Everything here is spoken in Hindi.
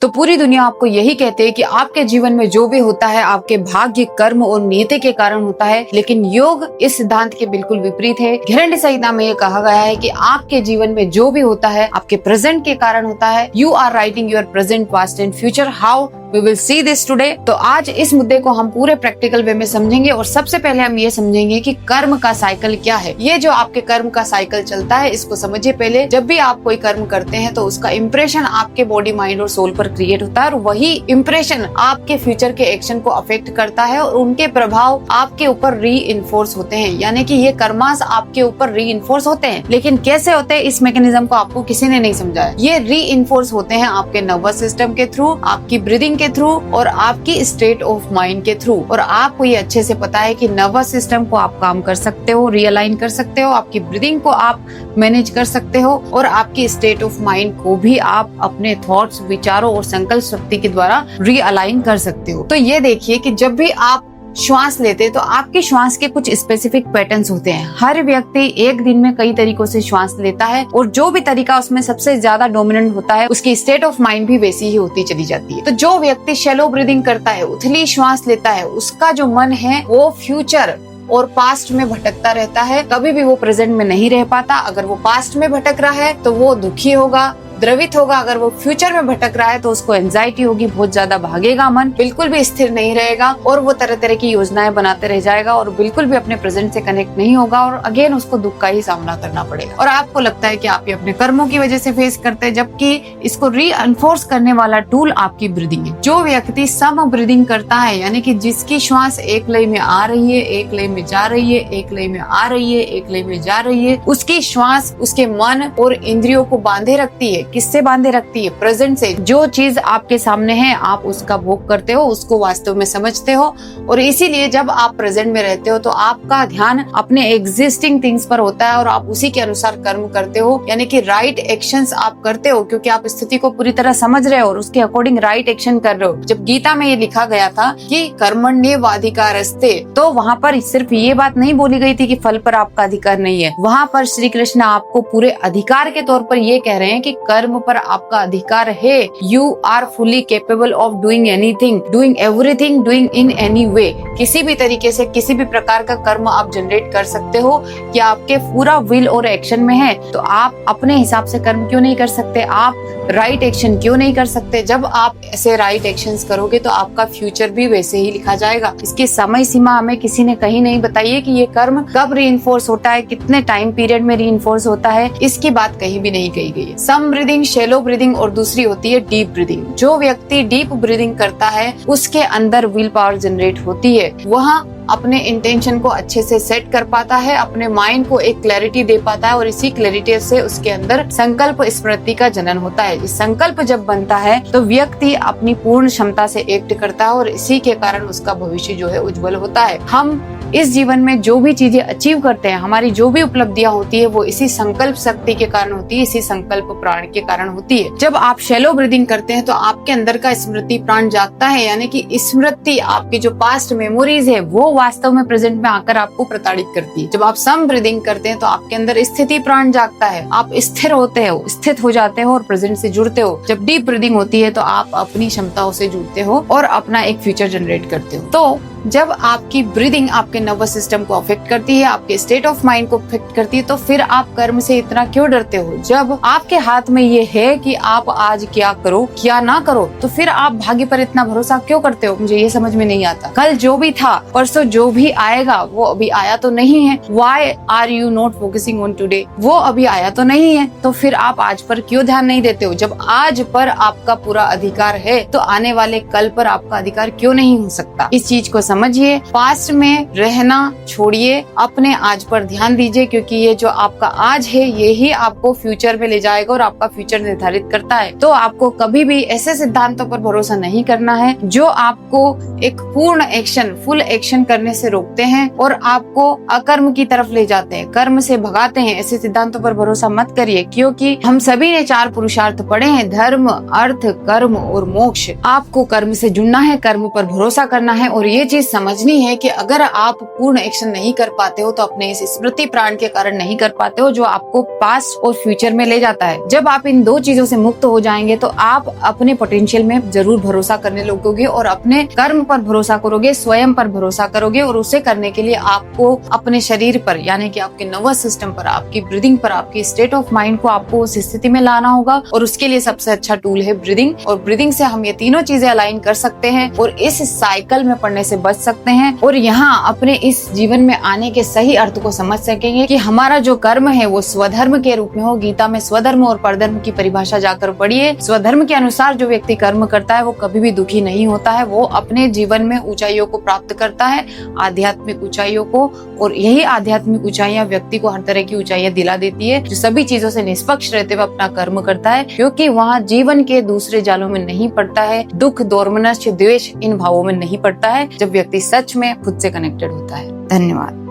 तो पूरी दुनिया आपको यही कहते हैं कि आपके जीवन में जो भी होता है आपके भाग्य, कर्म और नियति के कारण होता है, लेकिन योग इस सिद्धांत के बिल्कुल विपरीत है। घरण्य संहिता में ये कहा गया है कि आपके जीवन में जो भी होता है आपके प्रेजेंट के कारण होता है। You are writing your present, past and future. How we will see this today. तो आज इस मुद्दे को हम पूरे प्रैक्टिकल वे में समझेंगे और सबसे पहले हम ये समझेंगे कि कर्म का साइकिल क्या है। ये जो आपके कर्म का साइकिल चलता है इसको समझिए पहले। जब भी आप कोई कर्म करते हैं तो उसका इम्प्रेशन आपके बॉडी, माइंड और सोल पर क्रिएट होता है और वही इम्प्रेशन आपके फ्यूचर के एक्शन को अफेक्ट करता है और उनके प्रभाव आपके ऊपर री इन्फोर्स होते हैं, यानी कि ये कर्मास आपके ऊपर री इन्फोर्स होते हैं। लेकिन कैसे होते हैं इस मैकेनिज्म को आपको किसी ने नहीं समझाया। ये री इन्फोर्स होते हैं आपके नर्वस सिस्टम के थ्रू, आपकी ब्रीदिंग के थ्रू और आपकी स्टेट ऑफ माइंड के थ्रू। और आपको ये अच्छे से पता है कि नर्वस सिस्टम को आप काम कर सकते हो, रियलाइन कर सकते हो, आपकी ब्रीदिंग को आप मैनेज कर सकते हो और आपकी स्टेट ऑफ माइंड को भी आप अपने थॉट्स, विचारों और संकल्प शक्ति के द्वारा रियलाइन कर सकते हो। तो ये देखिए कि जब भी आप श्वास लेते हैं तो आपके श्वास के कुछ स्पेसिफिक पैटर्न्स होते हैं। हर व्यक्ति एक दिन में कई तरीकों से श्वास लेता है और जो भी तरीका उसमें सबसे ज्यादा डोमिनेंट होता है उसकी स्टेट ऑफ माइंड भी वैसी ही होती चली जाती है। तो जो व्यक्ति शैलो ब्रीदिंग करता है, उथली श्वास लेता है, उसका जो मन है वो फ्यूचर और पास्ट में भटकता रहता है। कभी भी वो प्रेजेंट में नहीं रह पाता। अगर वो पास्ट में भटक रहा है तो वो दुखी होगा, द्रवित होगा। अगर वो फ्यूचर में भटक रहा है तो उसको एंजाइटी होगी, बहुत ज्यादा भागेगा, मन बिल्कुल भी स्थिर नहीं रहेगा और वो तरह तरह की योजनाएं बनाते रह जाएगा और बिल्कुल भी अपने प्रेजेंट से कनेक्ट नहीं होगा और अगेन उसको दुख का ही सामना करना पड़ेगा। और आपको लगता है कि आप ये अपने कर्मों की वजह से फेस करते हैं, जबकि इसको रीइंफोर्स करने वाला टूल आपकी ब्रीदिंग है। जो व्यक्ति सम ब्रीदिंग करता है, यानी कि जिसकी श्वास एक लय में आ रही है, एक लय में जा रही है, एक लय में आ रही है, एक लय में जा रही है, उसकी श्वास उसके मन और इंद्रियों को बांधे रखती है। किससे बांधे रखती है? प्रेजेंट से। जो चीज आपके सामने है आप उसका भोग करते हो, उसको वास्तव में समझते हो और इसीलिए जब आप प्रेजेंट में रहते हो तो आपका ध्यान अपने एग्जिस्टिंग थिंग्स पर होता है और आप उसी के अनुसार कर्म करते हो, यानी कि राइट एक्शंस आप करते हो क्योंकि आप स्थिति को पूरी तरह समझ रहे हो और उसके अकॉर्डिंग राइट एक्शन कर रहे हो। जब गीता में ये लिखा गया था कि कर्मण्येवाधिकारस्ते, तो वहाँ पर सिर्फ ये बात नहीं बोली गई थी कि फल पर आपका अधिकार नहीं है। वहाँ पर श्री कृष्ण आपको पूरे अधिकार के तौर पर ये कह रहे हैं कि कर्म पर आपका अधिकार है। You are fully capable of doing anything, doing everything, doing in any way. किसी भी तरीके से किसी भी प्रकार का कर्म आप जनरेट कर सकते हो कि आपके पूरा विल और एक्शन में है। तो आप अपने हिसाब से कर्म क्यों नहीं कर सकते? आप राइट एक्शन क्यों नहीं कर सकते? जब आप ऐसे राइट एक्शंस करोगे तो आपका फ्यूचर भी वैसे ही लिखा जाएगा। इसकी समय सीमा हमें किसी ने कहीं नहीं बताई है कि ये कर्म कब रीइंफोर्स होता है, कितने टाइम पीरियड में रीइंफोर्स होता है, इसकी बात कहीं भी नहीं कही गई है। सम ब्रीदिंग, शैलो ब्रीदिंग और दूसरी होती है डीप ब्रीदिंग। जो व्यक्ति डीप ब्रीदिंग करता है उसके अंदर विल पावर जनरेट होती है। वह अपने इंटेंशन को अच्छे से सेट कर पाता है, अपने माइंड को एक क्लैरिटी दे पाता है और इसी क्लैरिटी से उसके अंदर संकल्प स्मृति का जनन होता है। इस संकल्प जब बनता है तो व्यक्ति अपनी पूर्ण क्षमता से एक्ट करता है और इसी के कारण उसका भविष्य जो है उज्जवल होता है। हम इस जीवन में जो भी चीजें अचीव करते हैं, हमारी जो भी उपलब्धियां होती है वो इसी संकल्प शक्ति के कारण होती है, इसी संकल्प प्राण के कारण होती है। जब आप शैलो ब्रीदिंग करते हैं तो आपके अंदर का स्मृति प्राण जागता है, यानी कि स्मृति, आपकी जो पास्ट मेमोरीज है वो वास्तव में प्रेजेंट में आकर आपको प्रताड़ित करती है। जब आप सम ब्रीदिंग करते हैं तो आपके अंदर स्थिति प्राण जागता है, आप स्थिर होते हो, स्थित हो जाते हो और प्रेजेंट से जुड़ते हो। जब डीप ब्रीदिंग होती है तो आप अपनी क्षमताओं से जुड़ते हो और अपना एक फ्यूचर जनरेट करते हो। तो जब आपकी ब्रीदिंग आपके नर्वस सिस्टम को अफेक्ट करती है, आपके स्टेट ऑफ माइंड को अफेक्ट करती है, तो फिर आप कर्म से इतना क्यों डरते हो? जब आपके हाथ में ये है कि आप आज क्या करो क्या ना करो, तो फिर आप भाग्य पर इतना भरोसा क्यों करते हो? मुझे ये समझ में नहीं आता। कल जो भी था, परसों जो भी आएगा वो अभी आया तो नहीं है। Why are you not focusing on today? वो अभी आया तो नहीं है, तो फिर आप आज पर क्यों ध्यान नहीं देते हो? जब आज पर आपका पूरा अधिकार है तो आने वाले कल पर आपका अधिकार क्यों नहीं हो सकता? इस चीज को समझिए, पास्ट में रहना छोड़िए, अपने आज पर ध्यान दीजिए, क्योंकि ये जो आपका आज है ये ही आपको फ्यूचर में ले जाएगा और आपका फ्यूचर निर्धारित करता है। तो आपको कभी भी ऐसे सिद्धांतों पर भरोसा नहीं करना है जो आपको एक पूर्ण एक्शन, फुल एक्शन करने से रोकते हैं और आपको अकर्म की तरफ ले जाते हैं, कर्म से भगाते हैं। ऐसे सिद्धांतों पर भरोसा मत करिए, क्योंकि हम सभी ने 4 पुरुषार्थ पढ़े हैं, धर्म, अर्थ, कर्म और मोक्ष। आपको कर्म से जुड़ना है, कर्म पर भरोसा करना है और ये चीज चीज समझनी है कि अगर आप पूर्ण एक्शन नहीं कर पाते हो तो अपने इस स्मृति प्राण के कारण नहीं कर पाते हो, जो आपको पास्ट और फ्यूचर में ले जाता है। जब आप इन दो चीजों से मुक्त हो जाएंगे तो आप अपने पोटेंशियल में जरूर भरोसा करने लगोगे और अपने कर्म पर भरोसा करोगे, स्वयं पर भरोसा करोगे। और उसे करने के लिए आपको अपने शरीर पर, यानी कि आपके नर्वस सिस्टम पर, आपकी ब्रीदिंग पर, आपकी स्टेट ऑफ माइंड को आपको उस स्थिति में लाना होगा। और उसके लिए सबसे अच्छा टूल है ब्रीदिंग। और ब्रीदिंग से हम ये तीनों चीजें अलाइन कर सकते हैं और इस साइकिल में पड़ने से बच सकते हैं और यहाँ अपने इस जीवन में आने के सही अर्थ को समझ सकेंगे कि हमारा जो कर्म है वो स्वधर्म के रूप में हो। गीता में स्वधर्म और परधर्म की परिभाषा जाकर पढ़िए। स्वधर्म के अनुसार जो व्यक्ति कर्म करता है वो कभी भी दुखी नहीं होता है, वो अपने जीवन में ऊंचाइयों को प्राप्त करता है, आध्यात्मिक ऊंचाइयों को। और यही आध्यात्मिक ऊंचाइयां व्यक्ति को हर तरह की ऊंचाइयां दिला देती है, जो सभी चीजों से निष्पक्ष रहते हुए अपना कर्म करता है, क्योंकि वहाँ जीवन के दूसरे जालों में नहीं पड़ता है, दुख, दोर्मनस्य, द्वेष इन भावों में नहीं पड़ता है, जब व्यक्ति सच में खुद से कनेक्टेड होता है। धन्यवाद।